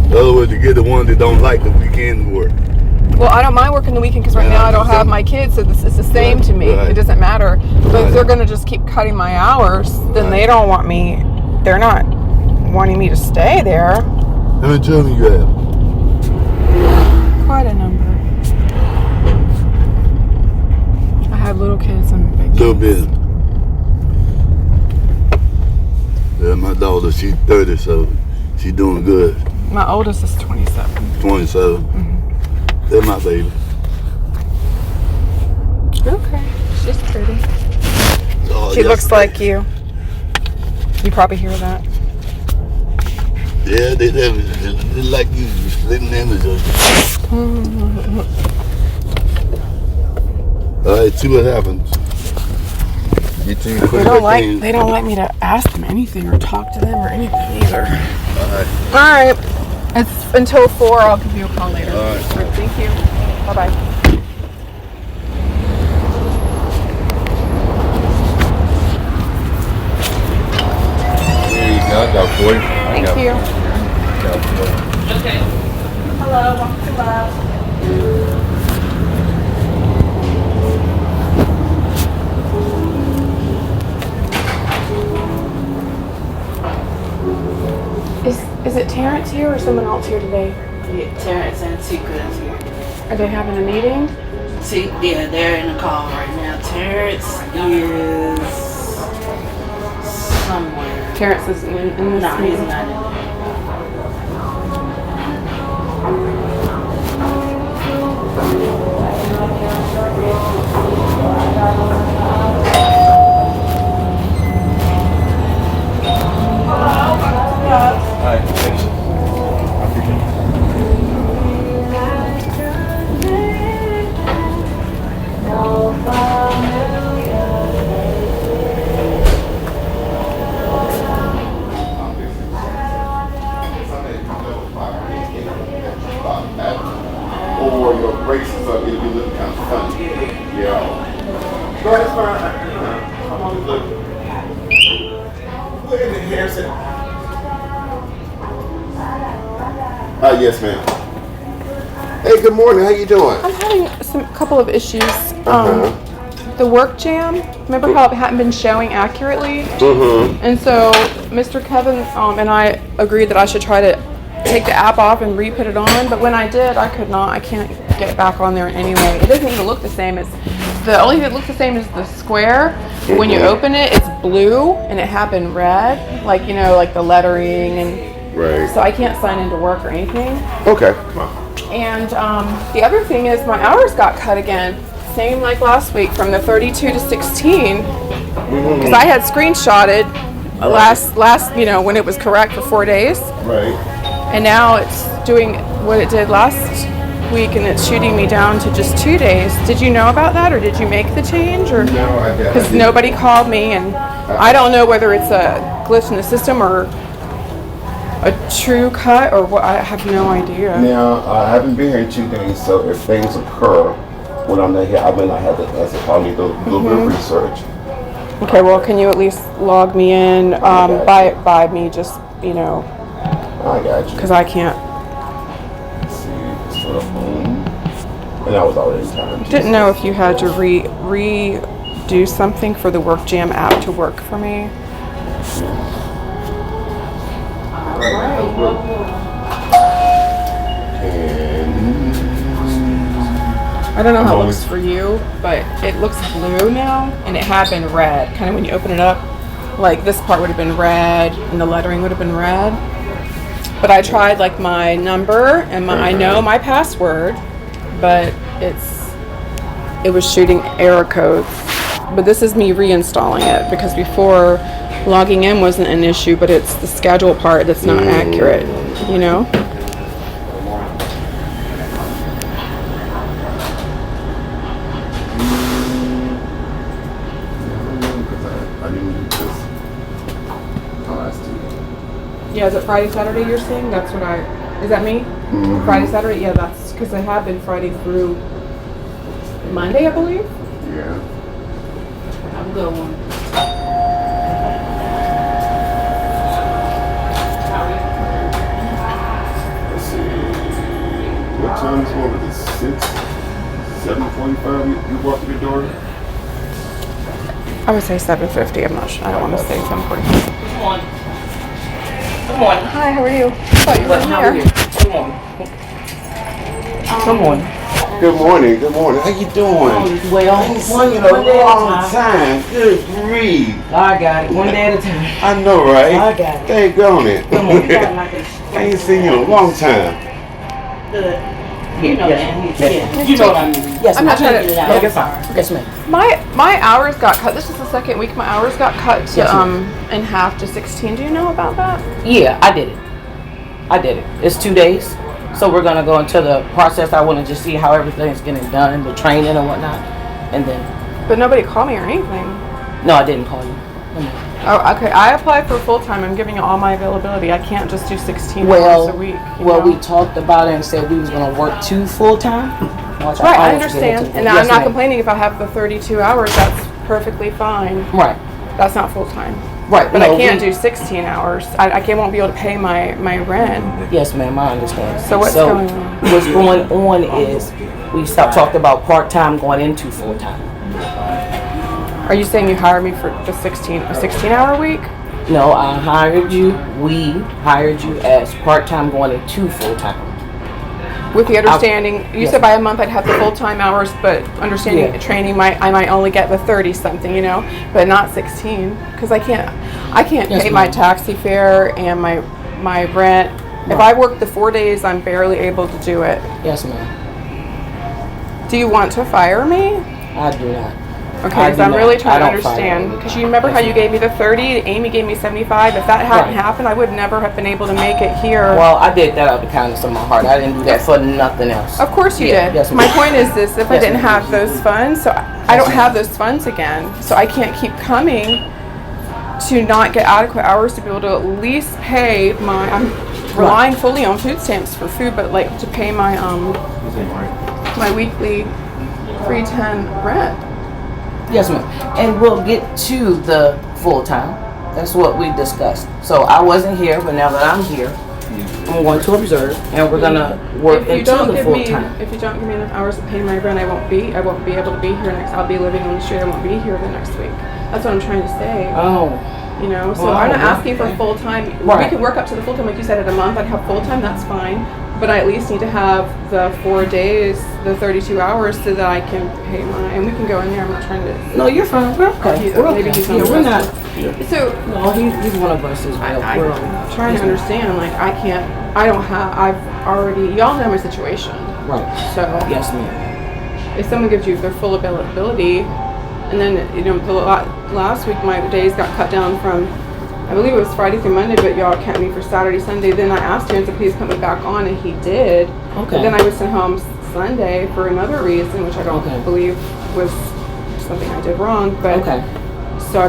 In other words, to get the ones that don't like the weekend work. Well, I don't mind working the weekend because right now I don't have my kids, so this is the same to me. It doesn't matter. But if they're going to just keep cutting my hours, then they don't want me. They're not wanting me to stay there. How many children you have? Quite a number. I have little kids and big kids. Little bit. Yeah, my daughter, she's 30, so she's doing good. My oldest is 27. 27. Mm-hmm. That's my baby. Okay, she's pretty. She looks like you. You probably hear that. Yeah, they like you, splitting image of you. All right, see what happens. They don't like me to ask them anything or talk to them or anything either. All right. It's until 4. I'll give you a call later. All right. Thank you. Bye-bye. Here you go. I got 40. Thank you. Okay. Hello. Welcome to lab. Is it Terrence here or someone else here today? Yeah, Terrence and Secret is here. Are they having a meeting? Yeah, they're in a call right now. Terrence is somewhere. Terrence isn't in this No, he's meeting? not in. Hi, thanks. I appreciate Or your braces up, it'll be looking kind of funny. Yeah. Go ahead, it's fine. I'm on the look. Look at the hair set. Yes, ma'am. Hey, good morning. How you doing? I'm having a couple of issues. The work jam, remember how it hadn't been showing accurately? Mm-hmm. And so Mr. Kevin and I agreed that I should try to take the app off and re-put it on, but when I did, I could not. I can't get it back on there anyway. It doesn't even look the same. The only thing that looks the same is the square. Mm-hmm. When you open it, it's blue, and it had been red, like, you know, like the lettering and... Right. So I can't sign into work or anything. Okay. Come on. And the other thing is my hours got cut again. Same like last week from the 32 to 16. Because I had screenshotted last, you know, when it was correct for 4 days. Right. And now it's doing what it did last week, and it's shooting me down to just 2 days. Did you know about that, or did you make the change? Or No, I didn't. because nobody called me, and I don't know whether it's a glitch in the system or a true cut or what. I have no idea. Now, I haven't been here in 2 days, so if things occur when I'm not here, I may not have to probably do a little bit of research. Okay, well, can you at least log me in by me just, you know, I got you. because I can't. Let's see, it's for the home. And I was already in time. Didn't know if you had to redo something for the Work Jam app to work for me. I don't know how it looks for you, but it looks blue now, and it had been red. Kind of when you open it up, like this part would have been red, and the lettering would have been red. But I tried like my number and I know my password, but it was shooting error codes. But this is me reinstalling it because before logging in wasn't an issue, but it's the schedule part that's not accurate, you know? Yeah, is it Friday, Saturday you're seeing? That's what is that me? Mm-hmm. Friday, Saturday? Yeah, that's because I have been Friday through Monday, I believe. Yeah. I'm good one. Let's what was it, 7:45? You walked through the door. I would say 7:50. I'm not sure. I don't want to say 7:40. Good morning. Good morning. Hi, how are you? I thought you were How are you? here. Good morning. Good morning. Good morning. Good morning. How you doing? Well, I ain't seen you in a long time. Good grief. I got it. One day at a time. I know, right? I got it. Dang on it. Come on, you got like a I ain't seen you in a long time. good. You know that. You know what I mean. Yes, I'm not trying to- Get it out. like, Yes, fine. Yes, ma'am. My hours got cut. This is the second week my hours got cut to Yes, ma'am. in half to 16. Do you know about that? Yeah, I did it. It's 2 days. So we're gonna go into the process. I want to just see how everything's getting done, the training and whatnot, and then. But nobody called me or anything. No, I didn't call you. Oh, okay. I applied for full time. I'm giving you all my availability. I can't just do 16 hours Well, a week. we talked about it and said we was gonna work 2 full time. Right, I understand, and I'm not complaining if I have the 32 hours. That's perfectly fine. Right, That's not full time. right. But I can't do 16 hours. I won't be able to pay my rent. Yes, ma'am. I understand. So what's going on? What's going on is we talked about part time going into full time. Are you saying you hired me for the 16-hour week? No, I hired you. We hired you as part time going into full time. With the understanding, you yes. said by a month I'd have the full-time hours, but understanding Yeah. training, I might only get the 30-something, but not 16, because I can't Yes, pay my ma'am. taxi fare and my rent. If I work the 4 days, I'm barely able to do it. Yes, ma'am. Do you want to fire me? I do not. Okay, I because do I'm not. really trying to I don't fire understand. anybody. Because you remember how you gave me the 30, Amy gave me 75. If that hadn't Right. happened, I would never have been able to make it here. Well, I did that out of the kindness of my heart. I didn't do that for nothing else. Of course you Yeah, did. yes, My ma'am. point is this: if I Yes, didn't ma'am. have those funds, so I don't have those funds again, so I can't keep coming to not get adequate hours to be able to at least pay my. I'm relying fully on food stamps for food, but like to pay my my weekly 310 rent. Yes, ma'am. And we'll get to the full time. That's what we discussed. So I wasn't here, but now that I'm here, I'm going to observe, and we're gonna work If you into don't the give full me, time. if you don't give me enough hours to pay my rent, I won't be able to be here next. I'll be living on the street. I won't be here the next week. That's what I'm trying to say. Oh, So Well, I'm not yeah. asking for full time. We Right. can work up to the full time, like you said, at a month. I'd have full time. That's fine. But I at least need to have the 4 days, the 32 hours, so that I can pay my. And we can go in there. I'm not trying to. no, you're fine. We're okay. We're Maybe okay. he's Yeah, not we're not. So No, he's one of us as well. We're I'm trying to understand. Like I can't. I don't have. I've already. Y'all know my situation. right. So Yes, ma'am. if someone gives you their full availability, and then the last week my days got cut down from, I believe it was Friday through Monday, but y'all kept me for Saturday, Sunday. Then I asked him to please put me back on, and he did. Okay. But then I was sent home Sunday for another reason, which I don't Okay. believe was something I did wrong. But Okay. so I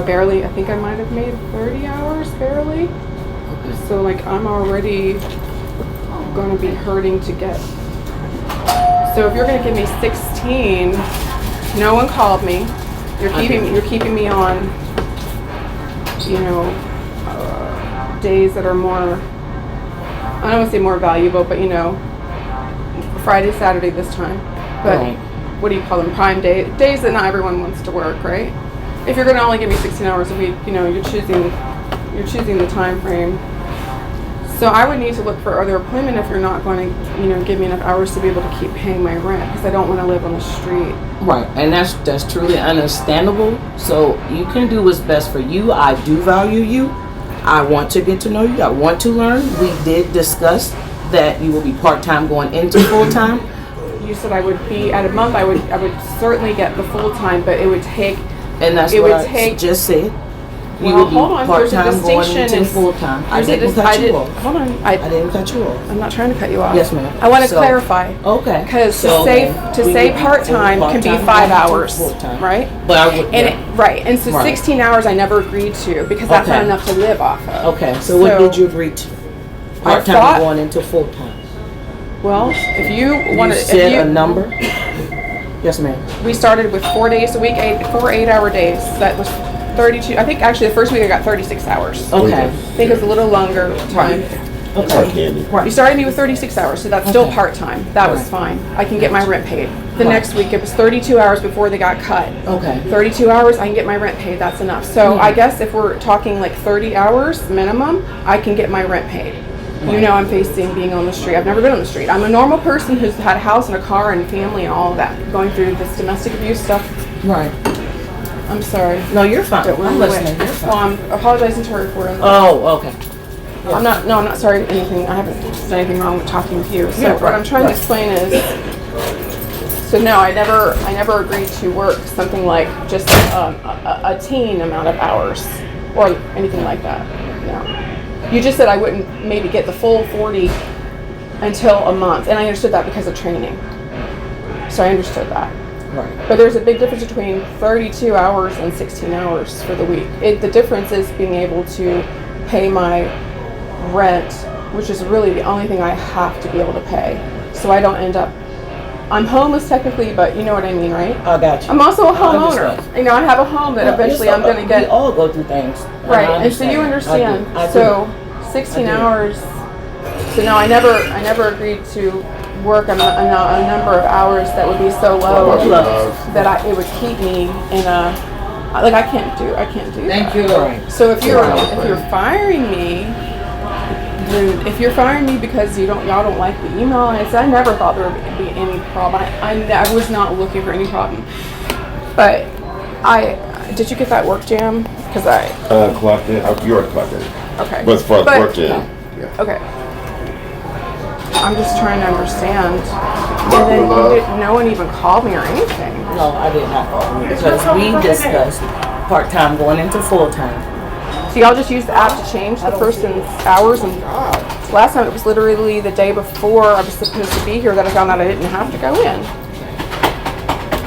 think I might have made 30 hours barely. Okay. So like I'm already going to be hurting to get. So if you're going to give me 16, no one called me. You're keeping me on, days that are more. I don't want to say more valuable, but Friday, Saturday this time. But Right. what do you call them? Prime days that not everyone wants to work, right? If you're going to only give me 16 hours a week, you're choosing the time frame. So I would need to look for other employment if you're not going to, give me enough hours to be able to keep paying my rent, because I don't want to live on the street. Right, and that's truly understandable. So you can do what's best for you. I do value you. I want to get to know you. I want to learn. We did discuss that you will be part-time going into full-time. You said I would be at a month. I would certainly get the full time, but it would take. And that's It what would I take- just said. You Well, will be hold on. There's a part-time going distinction. into full-time. I There's a didn't dis- cut you off. Hold on. I didn't cut you off. I'm not trying to cut you off. Yes, ma'am. I want to So- clarify. Okay. Because So then to we say would be part-time can be part-time 5 going into hours, full-time. right? But I would. And yeah. right, and so Right. 16 hours I never agreed to, because that's not Okay. enough to live off of. Okay. So what did you agree to? Part-time thought- going into full-time. Well, if you want You to, said a number. Yes, ma'am. we started with 4 days a week, 4 8-hour days. That was 32. I think actually the first week I got 36 hours. Okay. I think it was a little longer time. That's like candy. You started me with 36 hours, so that's still Okay. part-time. That was fine. I can get my rent paid. The Right. next week, it was 32 hours before they got cut. Okay. 32 hours, I can get my rent paid. That's enough. So I guess if we're talking like 30 hours minimum, I can get my rent paid. You know, I'm facing being on the street. I've never been on the street. I'm a normal person who's had a house and a car and family and all of that, going through this domestic abuse stuff. Right. I'm sorry. No, you're fine. That we're I'm away. listening. You're Well, fine. I'm apologizing to her for it. Oh, okay. I'm not sorry for anything. I haven't done anything wrong with talking with you. So Yeah, what right, I'm trying right. to explain is, so no, I never agreed to work something like just a teen amount of hours or anything like that. No. You just said I wouldn't maybe get the full 40 until a month, and I understood that because of training. So I understood that. Right. But there's a big difference between 32 hours and 16 hours for the week. The difference is being able to pay my rent, which is really the only thing I have to be able to pay. So I don't end up, I'm homeless technically, but you know what I mean, right? I got you. I'm also a I homeowner. understand. You know, I have a home that eventually I'm going to We get. all go through things. Right, and so you understand. I do. So 16 I do. hours. So no, I never agreed to work a number of hours that would be so low that it would keep me in a, like I can't do Thank that. you. Right. So if you're firing me, then if you're firing me because y'all don't like the email, I never thought there would be any problem. I was not looking for any problem. But did you get that work jam? Because Clocked in. You already clocked in. okay. But as far as work in, yeah. Okay. I'm just trying to understand. And then no one even called me or anything. No, I did not call you because we discussed part-time going into full-time. So y'all just used the app to change the person's hours, and last time it was literally the day before I was supposed to be here that I found out I didn't have to go in.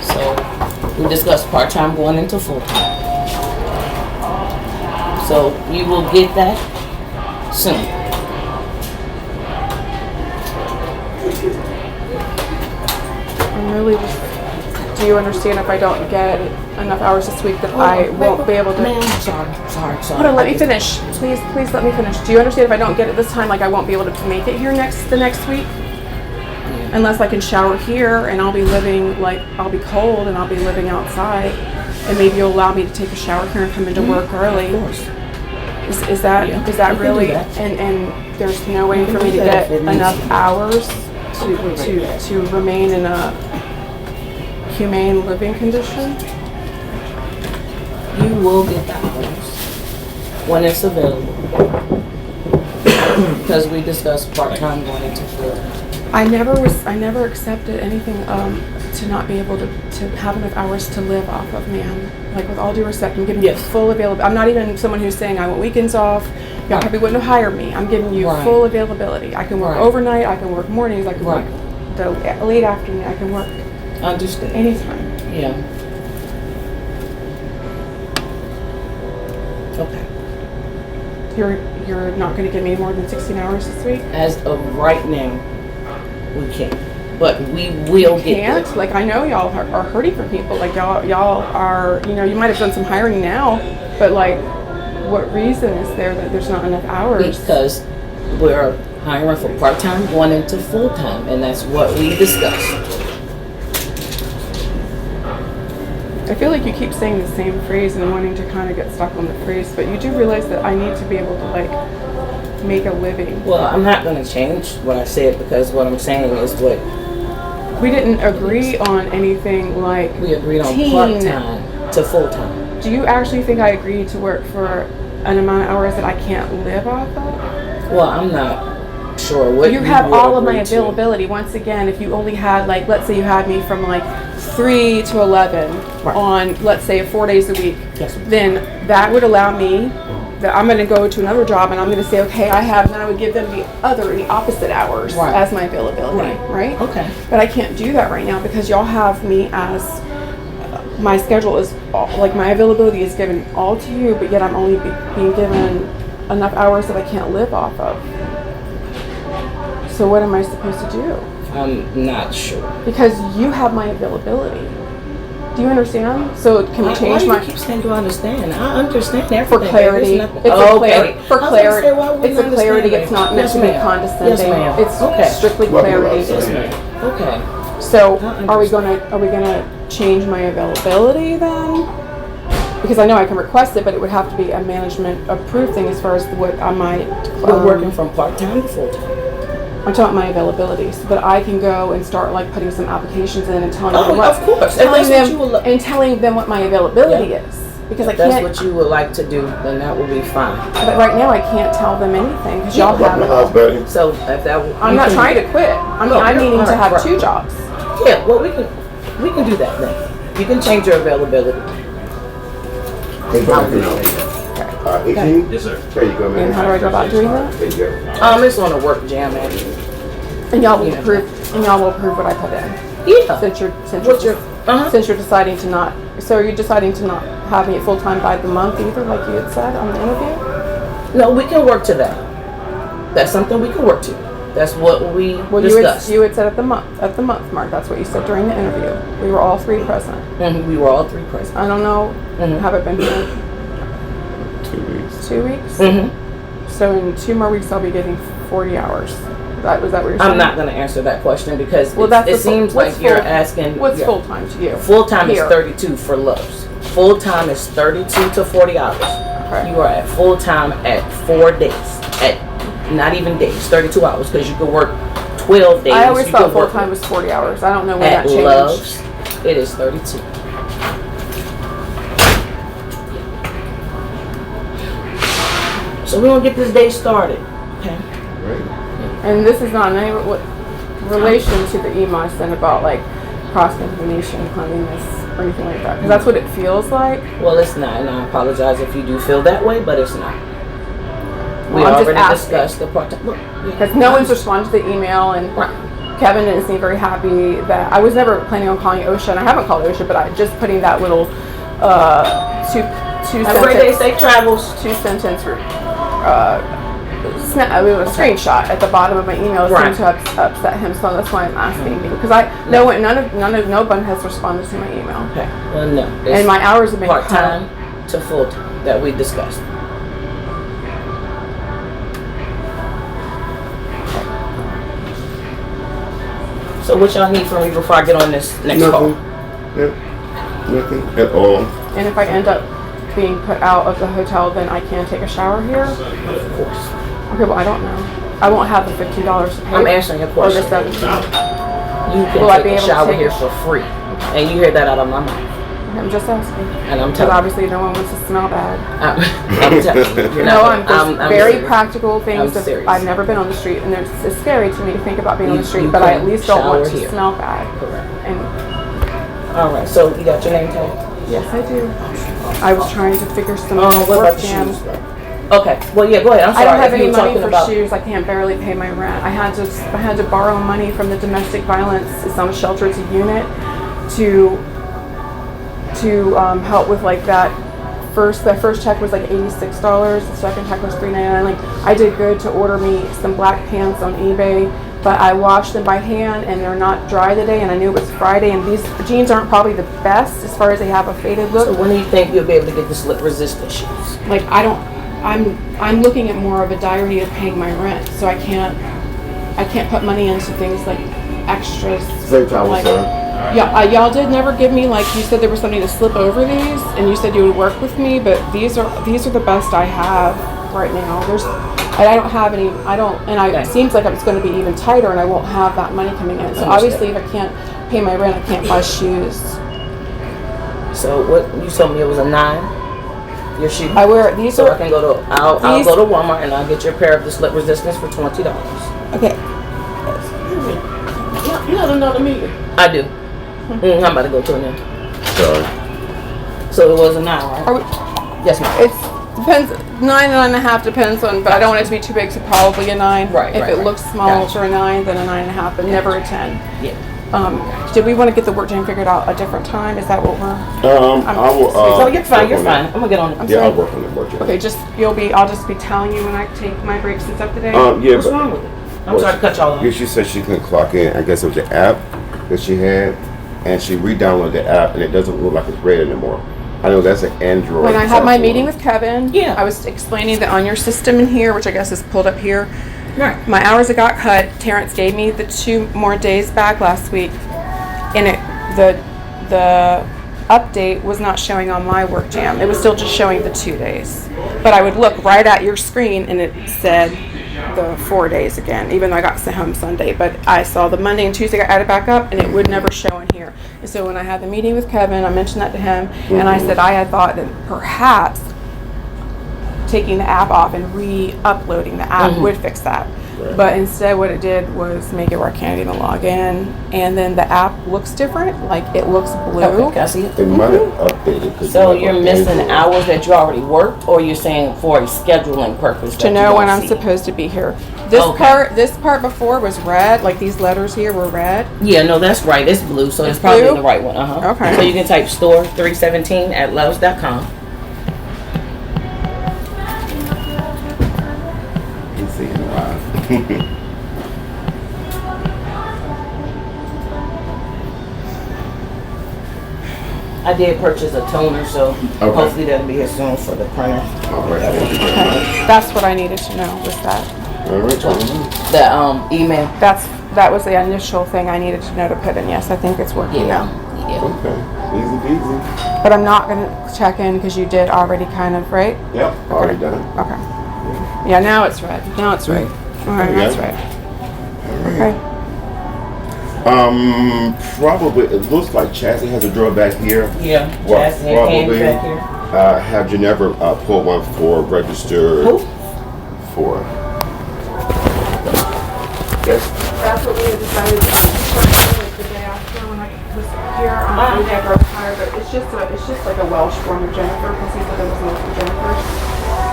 So we discussed part-time going into full-time. So you will get that soon. I'm really just, do you understand if I don't get enough hours this week that I won't be able to? Ma'am, sorry. Hold on, let me finish. Please let me finish. Do you understand if I don't get it this time, like I won't be able to make it here the next week? Unless I can shower here and I'll be living, like, I'll be cold and I'll be living outside. And maybe you'll allow me to take a shower here and come into work early. Of course. Is that Yeah, is that we can really, do that. and there's no way for can me to do that get if it needs enough to. hours to remain in a humane living condition? You will get that hours when it's available. Because we discussed part-time going into full-time. I never accepted anything to not be able to have enough hours to live off of, man. Like, with all due respect, I'm giving you Yes. full availability. I'm not even someone who's saying I want weekends off. Y'all probably wouldn't have hired me. I'm giving you Right. full availability. I can work Right. overnight, I can work mornings, I can Right. work the late afternoon, I can work Understand. anytime. Yeah. Okay. You're not going to give me more than 16 hours this week? As of right now, we can't. But we will get Can't? there. Like, I know y'all are hurting for people. Like, y'all are, you might have done some hiring now, but like, what reason is there that there's not enough hours? Because we're hiring for part-time going into full-time, and that's what we discussed. I feel like you keep saying the same phrase and wanting to kind of get stuck on the phrase, but you do realize that I need to be able to, like, make a living. Well, I'm not going to change what I said because what I'm saying is what We didn't agree on anything like we agreed on, teen. part-time to full-time. Do you actually think I agreed to work for an amount of hours that I can't live off of? Well, I'm not sure what You have will all of my agree to. availability. Once again, if you only had, like, let's say you had me from like 3 to 11 Right. on, let's say, 4 days a week, Yes. then that would allow me that I'm going to go to another job and I'm going to say, okay, and then I would give them the opposite hours Right. as my availability, right? Okay. But I can't do that right now because y'all have me as, my schedule is, like, my availability is given all to you, but yet I'm only being given enough hours that I can't live off of. So what am I supposed to do? I'm not sure. Because you have my availability. Do you understand? So can we change why my? do you keep saying you understand? I understand everything. For clarity, There's nothing- it's Oh, a clarity. okay. For I was gonna clarity, say, why wouldn't it's a I clarity. understand, It's not babe? meant Yes, to be ma'am. condescending. Yes, ma'am. It's Okay. strictly Welcome, clarity. Rosa. Yes, ma'am. Okay. So I are we gonna change my availability then? Because I know I can request it, but it would have to be a management approved thing as far as what I might. We're working from part-time to full-time. I'm talking about my availability, but I can go and start like putting some applications in and telling Oh, them what, of course. If telling that's what them you would and telling them what my availability Yeah. is. Because If I that's can't. what you would like to do, then that will be fine. But right now I can't tell them anything because y'all have Welcome, it house, all. buddy. So if that, I'm not trying to quit. I mean, No, I'm you're needing to right, have right. 2 jobs. Yeah, well, we can do that then. You can change your availability. Hey, buddy. 18? Yes, sir. There you go, man. And how do I go about doing that? There you go. It's on a work jam, actually. And y'all will Yeah. approve. And y'all will approve what I put in. Yeah. Since you're deciding to not. So are you deciding to not have me full time by the month either, like you had said on the interview? No, we can work to that. That's something we can work to. That's what we Well, discussed. you had said at the month mark. That's what you said during the interview. We were all 3 present. Mhm, we were all 3 present. I don't know. Mhm. Have it been here 2 weeks. 2 weeks? Mm-hmm. So in 2 more weeks, I'll be getting 40 hours. Was that what you're saying? I'm not going to answer that question because Well, it that's seems what's like you're full- asking. What's yeah. full time to you? Full time is Here. 32 for Lowe's. Full time is 32 to 40 hours. Okay. You are at full time at 4 days. At not even days, 32 hours because you could work 12 days. I always You thought could full work time was 40 hours. I don't know when at that changed. Love's. It is 32. So we're gonna get this day started. Okay. Right. And this is not in any relation to the email I sent about like cross-contamination, cleanliness, or anything like that. Because that's what it feels like. Well, it's not, and I apologize if you do feel that way, but it's not. We Well, I'm just already asking. discussed the part-time. Look, Because no one's responded to the email, and Kevin didn't seem very happy that I was never planning on calling OSHA, and I haven't called OSHA, but I just putting that little two Have a great day. sentence Safe travels. a screenshot at the bottom of my email Right. seemed to have upset him, so that's why I'm asking you. Because no one has responded to my email, Okay. Well, no. and my hours have been part-time to full-time that we discussed. So what y'all need from me before I get on this next call? Nothing. Yep. Nothing at all. And if I end up being put out of the hotel, then I can take a shower here. Of course. Okay, well I don't know. I won't have the $15 to pay. I'm answering your Or the question. $17. You can Will I be take a able to shower take here a- for free. And you hear that out of my mouth. I'm just asking. And I'm Because telling you. obviously no one wants to smell bad. I'm telling you. You're No, not- I'm just very serious. practical things. I'm That serious. I've never been on the street, and it's scary to me to think about being on You- the street. you But I can at least don't want shower to here. smell bad. Correct. And All right. So you got your name tag? yes, I do. I was trying to figure some What work about the jam. shoes? Okay. Well, yeah. Go ahead. I'm I sorry. don't have if you any were money talking for about- shoes. I can't barely pay my rent. I had to borrow money from the domestic violence. It's not a shelter. It's a unit to help with like that. The first check was like $86. The second check was $3.99. Like I did good to order me some black pants on eBay, but I washed them by hand and they're not dry today. And I knew it was Friday. And these jeans aren't probably the best as far as they have a faded look. So when do you think you'll be able to get the slip resistant shoes? Like I'm looking at more of a dire need of paying my rent, so I can't put money into things like extras. Safe travels, like, sir. Yeah, y'all did never give me, like you said there was something to slip over these, and you said you would work with me, but these are the best I have right now. I don't have any. It seems like it's going to be even tighter, and I won't have that money coming in. So obviously, if I can't pay my rent, I can't buy shoes. So what you told me it was a 9. Your shoe. I wear these. So I can go to I'll these- go to Walmart and I'll get your pair of the slip resistance for $20. Okay. You have another meeting. I do. I'm about to go to it now. Sorry. So it was a 9, right? Are we, Yes, ma'am. It depends. 9.5 depends on, but I don't want it to be too big, so probably a 9. Right, If right, it right. looks small Gotcha. for a 9, then a 9.5, but never a 10. Yeah. Did we want to get the work jam figured out a different time? Is that what we're? I will. So you're fine. You're work on fine. that. I'm gonna get on it. Yeah, I'll work on that work. Okay, I'll just be telling you when I take my breaks and stuff today. Yeah, What's but wrong with it? I'm sorry to cut y'all off. yeah, she said she couldn't clock in. I guess it was the app that she had. and she re-downloaded the app, and it doesn't look like it's red anymore. I know that's an Android. When I had my meeting with Kevin, Yeah. I was explaining that on your system in here, which I guess is pulled up here, Right. my hours that got cut, Terrence gave me the 2 more days back last week, and the update was not showing on my work jam. It was still just showing the 2 days. But I would look right at your screen and it said the 4 days again, even though I got sent home Sunday. But I saw the Monday and Tuesday got added back up and it would never show in here. And so when I had the meeting with Kevin, I mentioned that to him, and I said I had thought that perhaps taking the app off and re-uploading the app would fix that. But instead what it did was make it where I can't even log in, and then the app looks different, like it looks blue. Okay, can I see it? It might have updated. 'Cause So you you're have missing Android. hours that you already worked, or you're saying for a scheduling purpose To that know you when don't I'm see? supposed to be here. This Okay. this part before was red, like these letters here were red. Yeah, no, that's right. It's blue, so it's It's probably blue? the right one. Okay. So you can type store 317 at loves.com. You see it live. I did purchase a toner, so hopefully that'll be here soon for the printer. All right, thank you very much. That's what I needed to know was that. All right, The email. That was the initial thing I needed to know to put in. Yes, I think it's working now. Yeah. okay, easy peasy. But I'm not gonna check in because you did already kind of, right? Yep, already done. Okay. Yeah, now it's red. Now it's right. All right, that's Yeah. right. Okay. Probably, it looks like Chassie has a drawer back here. Yeah. Well, Chassis and Candy probably, back here. have Ginevra pull one for registered Who? for. Yes. That's what we had decided like the day after when I was here. We never hired, but it's just like a Welsh form of Jennifer because he said there was multiple Jennifers.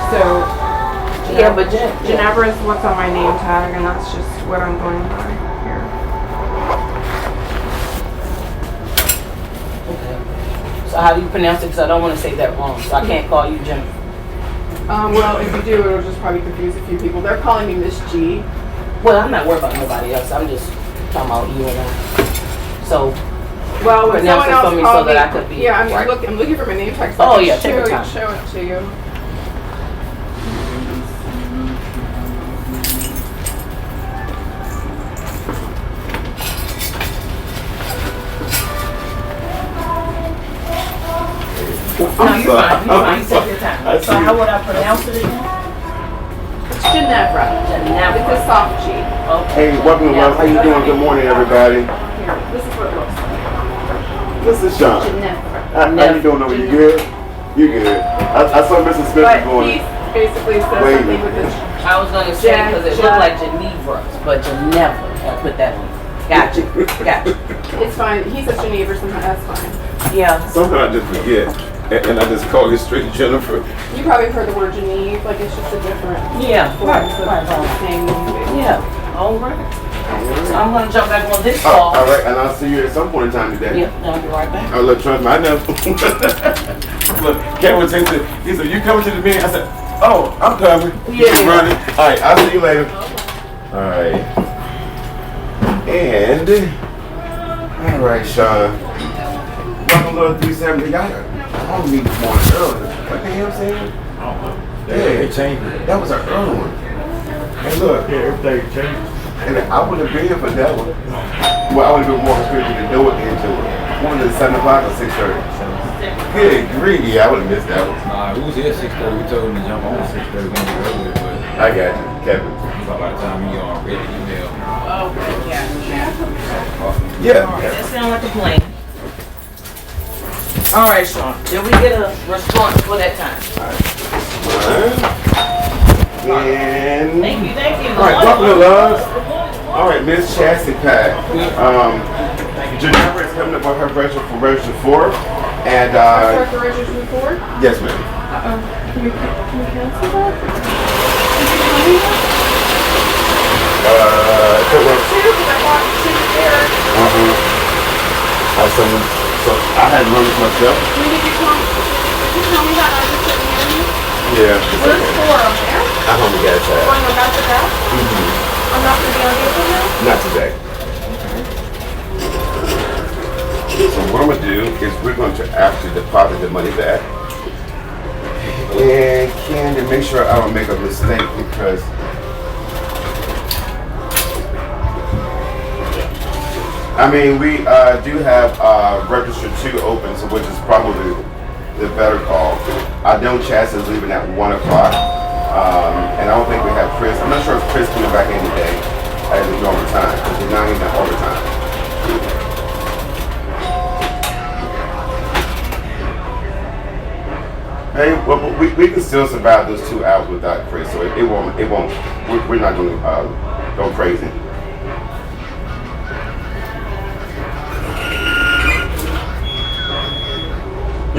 So Yeah, but Ginevra is what's on my name tag, and that's just what I'm going by here. Okay. So how do you pronounce it? Because I don't want to say that wrong. So I can't call you Jennifer. Well, if you do, it'll just probably confuse a few people. They're calling me Miss G. Well, I'm not worried about nobody else. I'm just talking about you and I. So, Well, when pronounce someone it else for me called so that I could be yeah, right. I'm looking for my name tag. So Oh, I can yeah, take your time. show it to you. no, you're fine. You're fine. Take your time. So how would I pronounce it again? It's Ginevra. It's a soft G. Hey, welcome to Love. How you doing? Good morning, everybody. Here, this is what it looks like. This is Sean. Ginevra. How you doing over? You good? You good? I saw Mr. Smith But this morning. he basically says Wait a something with minute. this. I was going to say because it looked like Geneva, but Geneva. I'll put that on. Gotcha. Gotcha. It's fine. He says Geneva sometimes. That's fine. Yeah. Sometimes I just forget, and I just call you straight Jennifer. You probably heard the word Geneve. Like it's just a different Yeah. forms of Right. saying Geneve. Yeah. All right. So I'm going to jump back on this All call. right, and I'll see you at some point in time today. Yep. I'll be right back. Oh, look, trust me, I know. Look, Kevin said, he said, you coming to the meeting? I said, oh, I'm coming. Yeah. Keep running. All right, I'll see you later. All right. And, all right, Sean. Welcome to 370. Y'all called me this morning earlier. What the hell, saying? Yeah, they changed it. That was an early one. Hey, look. Yeah, everything changed. And I would have been here for that one. Well, I would have been more expected to do it into it. One was at 7 o'clock or 6:30. Good grief, yeah, I would have missed that one. Nah, we was here at 6:30. We told him to jump on at 6:30 when we were earlier, but I got you, Kevin. by the time you all read the email. Okay. Yeah. Yeah. That sounds like a plan. All right, Sean. Did we get a response for that time? And Thank you. Thank you. all right, welcome to Loves. All right, Miss Chassie Pat. Ginevra is coming up with her register for, and Start the registration for? yes, ma'am. Can we cancel that? If it works. She was there. So I had to run this myself. Did you tell me that I just didn't hear you? Yeah. Where's the floor on there? I only got that. Going on back to that? I'm not going to be on the open now? Not today. going to actually deposit the money back. And Candy, make sure I don't make a mistake because I mean we do have register 2 open, so which is probably the better call. I know Chaz is leaving at 1 o'clock, and I don't think we have Chris. I'm not sure if Chris coming back in today at the normal time because we're not in that overtime. Hey, well, we can still survive those 2 hours without Chris, so it won't. We're not going to go crazy.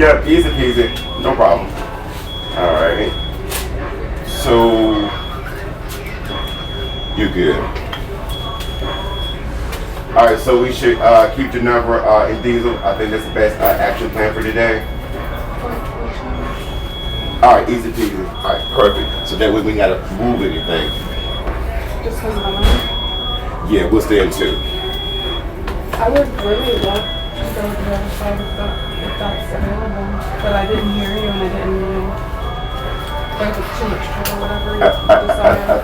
Yeah, easy peasy, no problem. All right. So you're good. All right, so we should keep the number in diesel. I think that's the best action plan for today. All right, easy peasy. All right, perfect. So that way we gotta move anything. Just because of the money? Yeah, we'll stay in 2. I would really love to go to the other side if that's available. But I didn't hear you and I didn't know. If it's too much trouble, whatever you decide.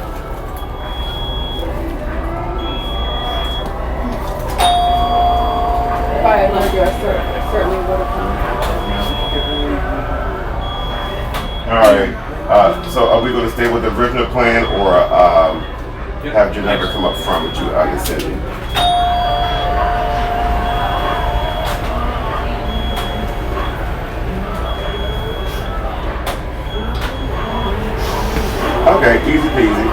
If I had known you, I certainly would have come. All right. So are we going to stay with the original plan or have Geneva come up front with you, Cindy? Okay, easy peasy.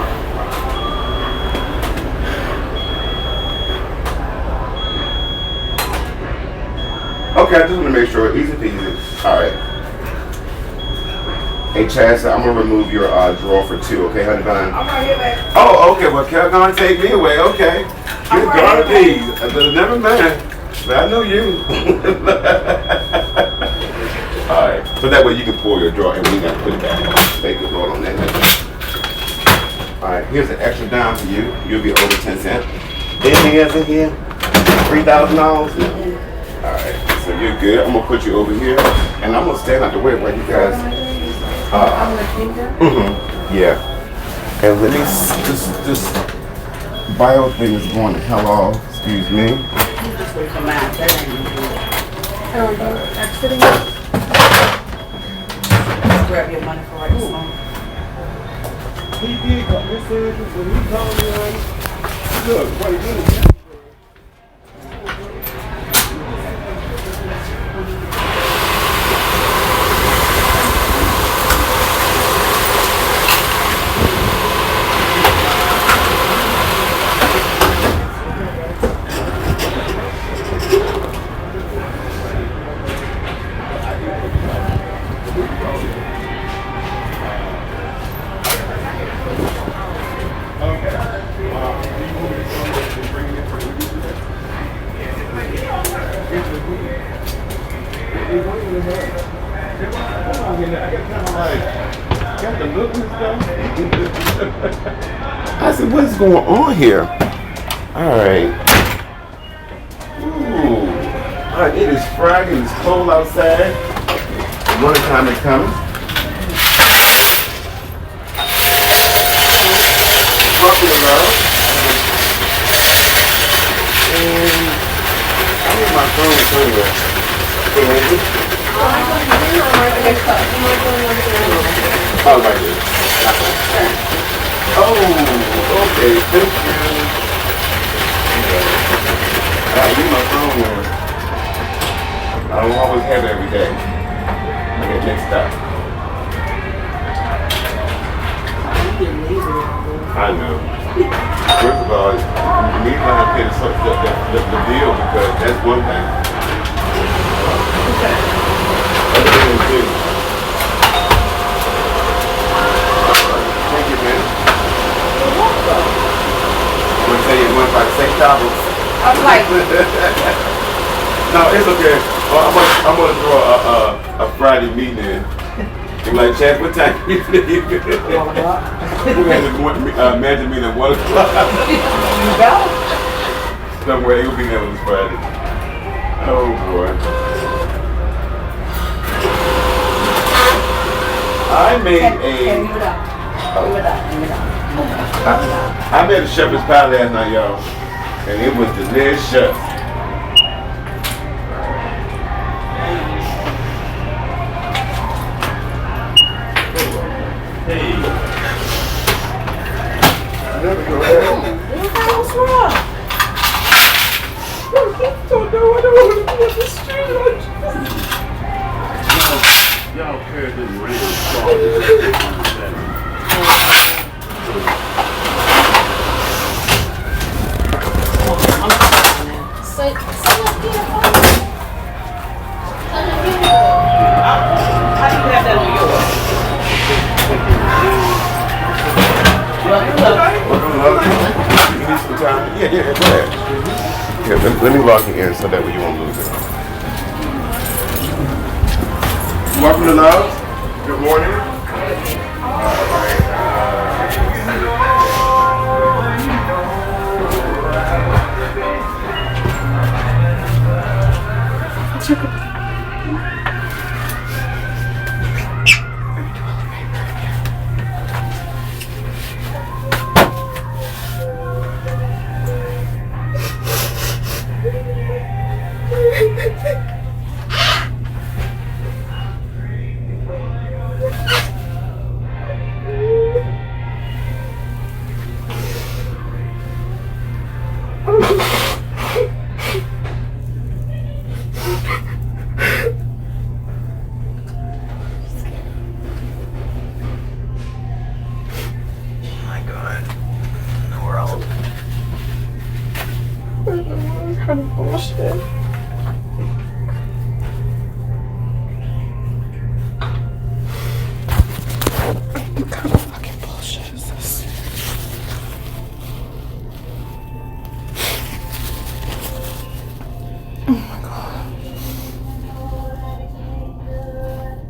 Okay, I just want to make sure. Easy peasy. All right. Hey, Chaz, I'm going to remove your drawer for 2, okay, honey bun? I'm right here, babe. Oh, okay, well, Kel's going to take me away, okay. You're going to be. Never mind. But I know you. All right, so that way you can pull your drawer and we got to put it back. Thank you, Lord, on that. All right, here's an extra dime for you. You'll be over 10 cents. Anything else in here? $3,000? All right, so you're good. I'm going to put you over here, and I'm going to stand out the way while you guys... yeah. And let me just bio thing is going to hell off. Excuse me. Just wait for math. That ain't Oh, are you exiting? grab your money for right this moment. He did come. This is when he told me. Look, what he did. I said, what's going on here? All right. Ooh. All right, it is Friday. It's cold outside. The winter time is coming. Coffee and love. And I need my phone somewhere. Oh, right here. Oh, okay. Thank you. I need my phone number. I don't always have it every day. I get mixed up. I know. First of all, you need to have to pay the bill because that's one thing. Other thing too. Thank you, man. You're welcome. I'm gonna tell you one about $6. I'm like, no, it's okay. I'm gonna throw a Friday meeting in. I'm like, Chad, what time you leave? We're gonna have imagine meeting at 1 o'clock. You go. Somewhere he'll be there on this Friday. Oh boy. I made I made a shepherd's pie last night, y'all, and it was delicious. Hey. Never go ahead. What's wrong? I don't know what I want to do on the street. Y'all carry this real strong. How do you have that on yours? You need some time? Yeah, go ahead. Here, let me lock you in so that way you won't lose it. Welcome to Love. Good morning. What kind of bullshit? What kind of fucking bullshit is this? Oh my god.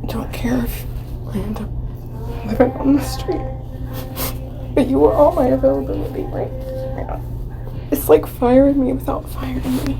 I don't care if I end up living on the street. But you were all my availability right now. It's like firing me without firing me.